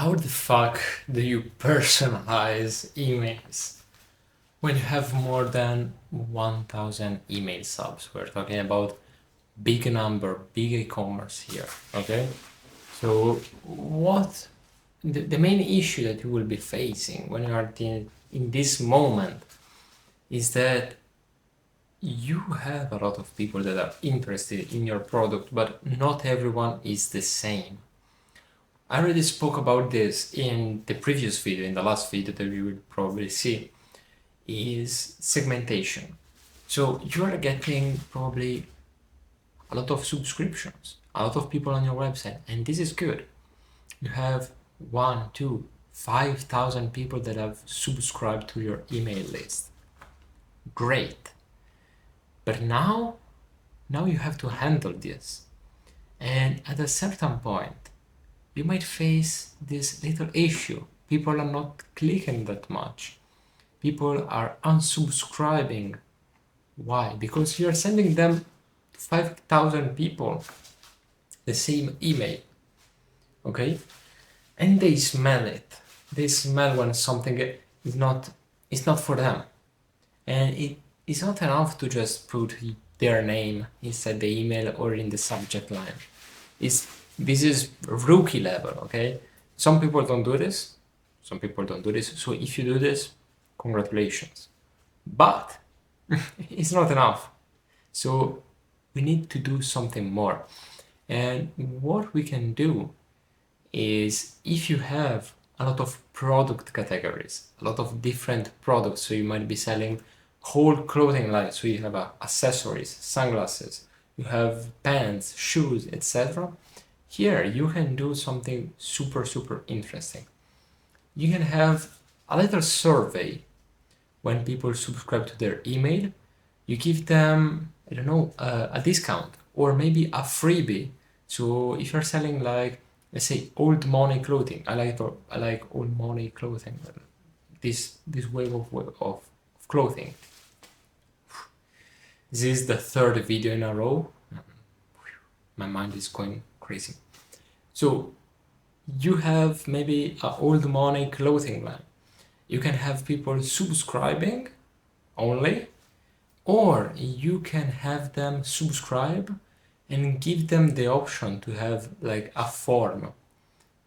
How the fuck do you personalize emails when you have more than 1000 email subs? We're talking about big number, big e-commerce here, okay? So what the main issue that you will be facing when you are in this moment is that you have a lot of people that are interested in your product, but not everyone is the same. I already spoke about this in the previous video, in the last video that you will probably see, is segmentation. So you are getting probably a lot of subscriptions, a lot of people on your website, and this is good. You have 1, 2, 5,000 people that have subscribed to your email list. Great. But now you have to handle this. And at a certain point, you might face this little issue. People are not clicking that much. People are unsubscribing. Why? Because you're sending them 5,000 people the same email, okay? And they smell it. They smell when something is not for them. And it is not enough to just put their name inside the email or in the subject line. This is rookie level, okay? Some people don't do this. Some people don't do this. So if you do this, congratulations. But it's not enough. So we need to do something more. And what we can do is, if you have a lot of product categories, a lot of different products, so you might be selling whole clothing line, so you have accessories, sunglasses, you have pants, shoes, etc. Here you can do something super interesting. You can have a little survey when people subscribe to their email. You give them, I don't know, a discount or maybe a freebie. So if you're selling, like, let's say, old money clothing, I like old money clothing, this way of clothing. This is the third video in a row. My mind is going crazy. So you have maybe an old money clothing line. You can have people subscribing only, or you can have them subscribe and give them the option to have like a form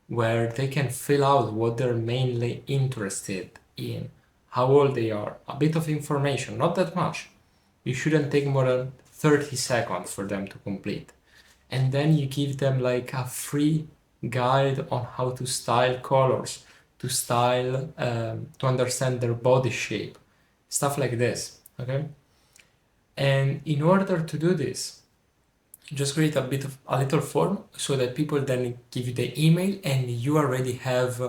where they can fill out what they're mainly interested in, how old they are, a bit of information, not that much. You shouldn't take more than 30 seconds for them to complete. And then you give them like a free guide on how to style colors, to style, to understand their body shape, stuff like this, okay? And in order to do this, just create a little form so that people then give you the email and you already have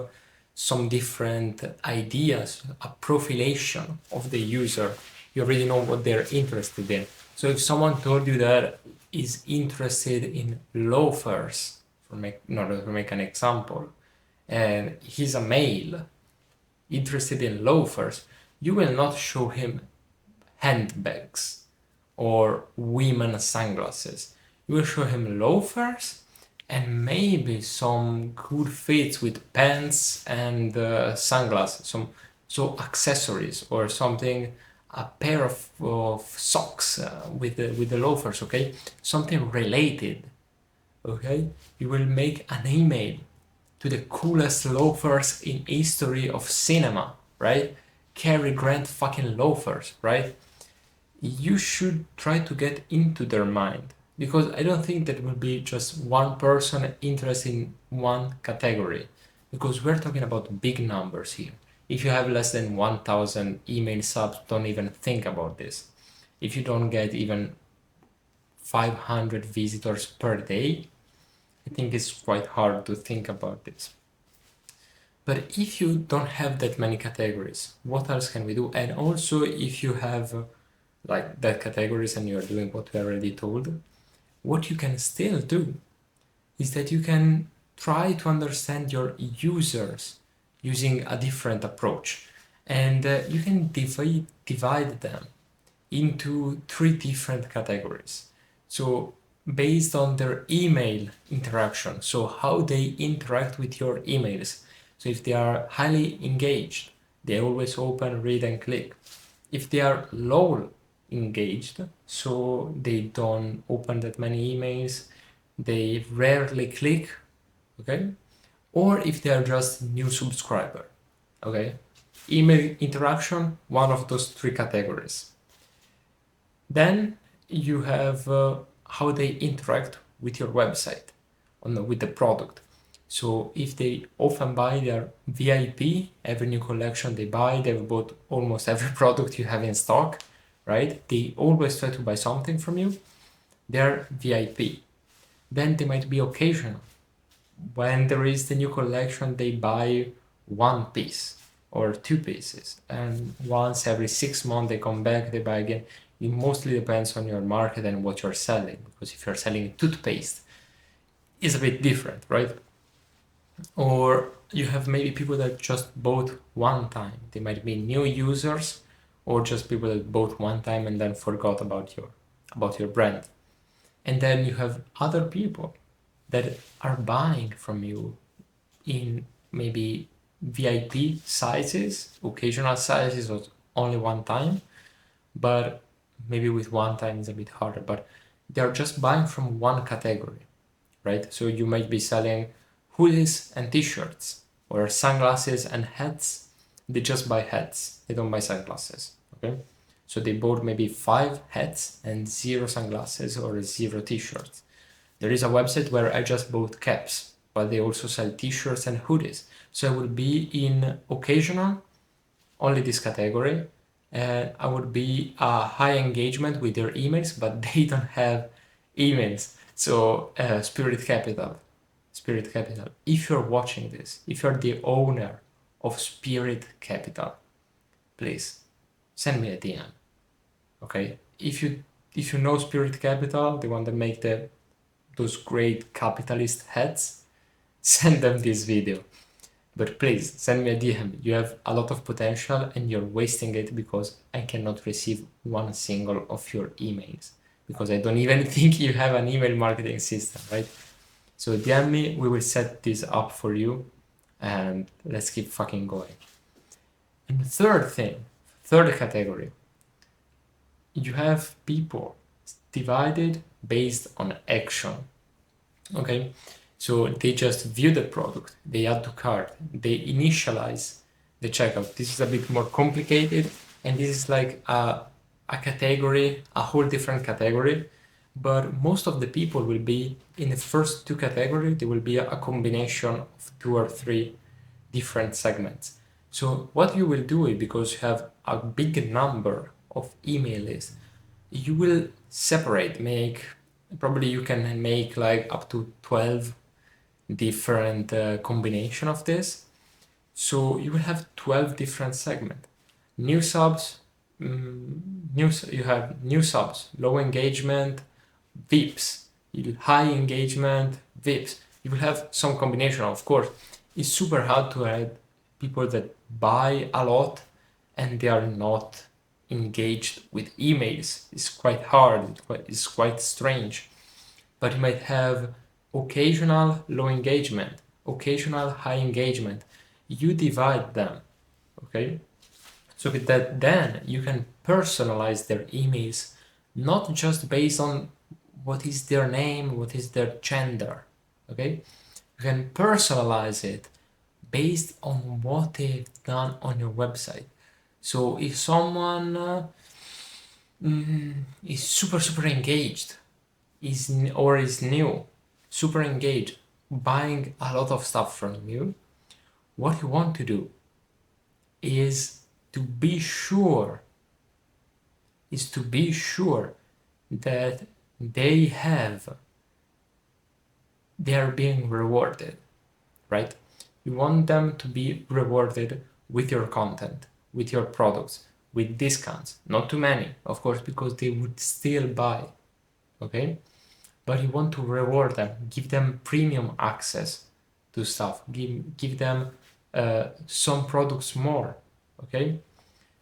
some different ideas, a profilation of the user. You already know what they're interested in. So if someone told you that is interested in loafers, in order to make an example, and he's a male interested in loafers, you will not show him handbags or women's sunglasses. You will show him loafers and maybe some good fits with pants and sunglasses, so accessories or something, a pair of socks with the loafers, okay? Something related, okay? You will make an email to the coolest loafers in history of cinema, right? Cary Grant fucking loafers, right? You should try to get into their mind, because I don't think that will be just one person interested in one category, because we're talking about big numbers here. If you have less than 1000 email subs, don't even think about this. If you don't get even 500 visitors per day, I think it's quite hard to think about this. But if you don't have that many categories, what else can we do? And also, if you have like that categories and you're doing what we already told, what you can still do is that you can try to understand your users using a different approach. And you can divide them into 3 different categories. So based on their email interaction, so how they interact with your emails. So if they are highly engaged, they always open, read, and click. If they are low engaged, so they don't open that many emails, they rarely click, okay? Or if they are just new subscriber, okay? Email interaction, one of those three categories. Then you have how they interact with your website, with the product. So if they often buy their VIP, every new collection they buy, they've bought almost every product you have in stock, right? They always try to buy something from you. They're VIP. Then they might be occasional. When there is the new collection, they buy one piece or two pieces. And once every 6 months they come back, they buy again. It mostly depends on your market and what you're selling. Because if you're selling toothpaste, it's a bit different, right? Or you have maybe people that just bought one time. They might be new users or just people that bought one time and then forgot about your brand. And then you have other people that are buying from you in maybe VIP sizes, occasional sizes, or only one time, but maybe with one time it's a bit harder, but they're just buying from one category, right? So you might be selling hoodies and t-shirts or sunglasses and hats. They just buy hats, they don't buy sunglasses, okay? So they bought maybe 5 hats and 0 sunglasses or 0 t-shirts. There is a website where I just bought caps, but they also sell t-shirts and hoodies. So I would be in occasional, only this category, and I would be a high engagement with their emails, but they don't have emails. So Spirit Capital, if you're watching this, if you're the owner of Spirit Capital, please send me a DM. Okay, if you know Spirit Capital, the one that make those great capitalist hats, send them this video. But please send me a DM. You have a lot of potential and you're wasting it because I cannot receive one single of your emails because I don't even think you have an email marketing system, right? So DM me, we will set this up for you and let's keep fucking going. And the third category, you have people divided based on action, okay? So they just view the product, they add to cart, they initialize the checkout. This is a bit more complicated and this is like a category, a whole different category, but most of the people will be in the first two categories. There will be a combination of 2 or 3 different segments. So what you will do is, because you have a big number of email lists, you will separate, probably you can make like up to 12 different combination of this. So you will have 12 different segments. New subs, you have new subs, low engagement, VIPs, high engagement, VIPs. You will have some combination, of course. It's super hard to add people that buy a lot and they are not engaged with emails. It's quite hard, it's quite strange. But you might have occasional low engagement, occasional high engagement. You divide them, okay? So with that, then you can personalize their emails, not just based on what is their name, what is their gender, okay? You can personalize it based on what they've done on your website. So if someone is super engaged, is new, super engaged, buying a lot of stuff from you, what you want to do is to be sure that they are being rewarded, right? You want them to be rewarded with your content, with your products, with discounts, not too many, of course, because they would still buy, okay? But you want to reward them, give them premium access to stuff, give them some products more, okay?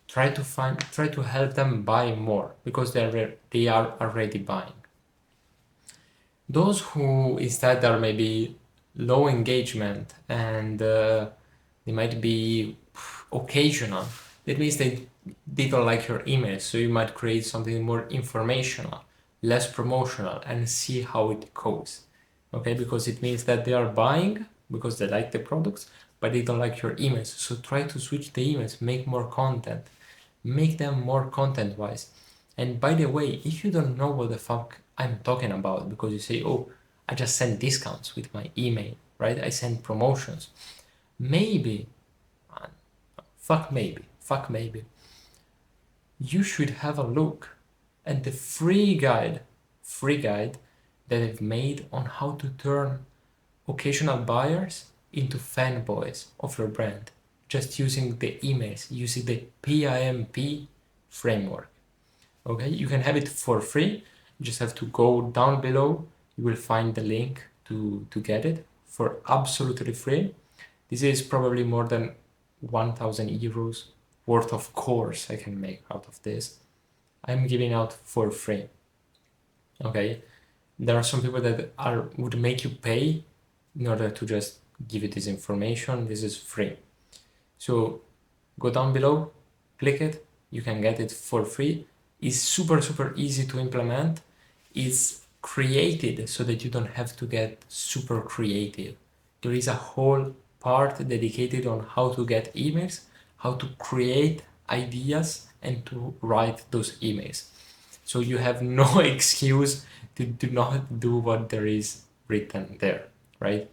Try to help them buy more because they are already buying. Those who instead are maybe low engagement and they might be occasional, that means they don't like your emails, so you might create something more informational, less promotional, and see how it goes. Okay, because it means that they are buying because they like the products, but they don't like your emails. So try to switch the emails, make more content, make them more content wise. And by the way, if you don't know what the fuck I'm talking about, because you say, oh, I just send discounts with my email, right? I send promotions. Maybe, fuck maybe, you should have a look at the free guide that I've made on how to turn occasional buyers into fanboys of your brand, just using the emails, using the P.I.M.P framework. Okay, you can have it for free. You just have to go down below. You will find the link to get it for absolutely free. This is probably more than 1,000 euros worth of course I can make out of this. I'm giving out for free. Okay, there are some people that would make you pay in order to just give you this information. This is free. So go down below, click it, you can get it for free. It's super easy to implement. It's created so that you don't have to get super creative. There is a whole part dedicated on how to get emails, how to create ideas and to write those emails. So you have no excuse to do not do what there is written there, right?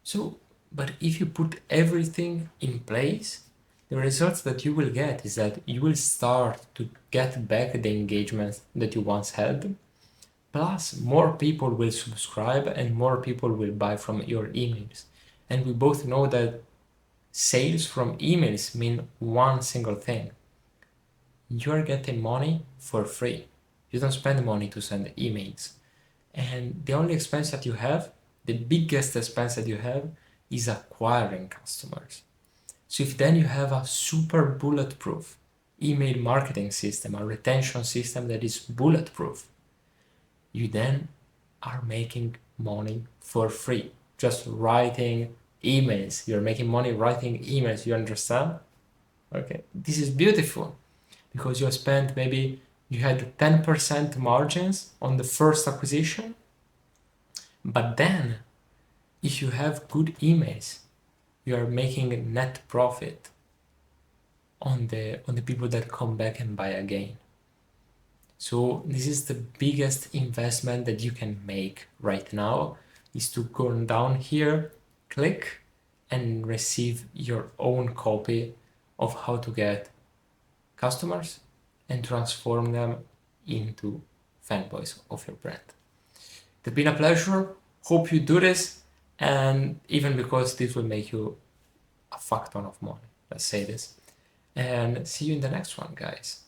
So, but if you put everything in place, the results that you will get is that you will start to get back the engagement that you once had. Plus, more people will subscribe and more people will buy from your emails. And we both know that sales from emails mean one single thing. You are getting money for free. You don't spend money to send emails. And the only expense that you have, the biggest expense that you have, is acquiring customers. So if then you have a super bulletproof email marketing system, a retention system that is bulletproof, you then are making money for free. Just writing emails. You're making money writing emails, you understand? Okay, this is beautiful because you spent maybe you had 10% margins on the first acquisition, but then if you have good emails, you are making a net profit on the people that come back and buy again. So this is the biggest investment that you can make right now, is to go down here, click, and receive your own copy of how to get customers and transform them into fanboys of your brand. It's been a pleasure. Hope you do this, and even because this will make you a fuck ton of money. Let's say this. And see you in the next one, guys.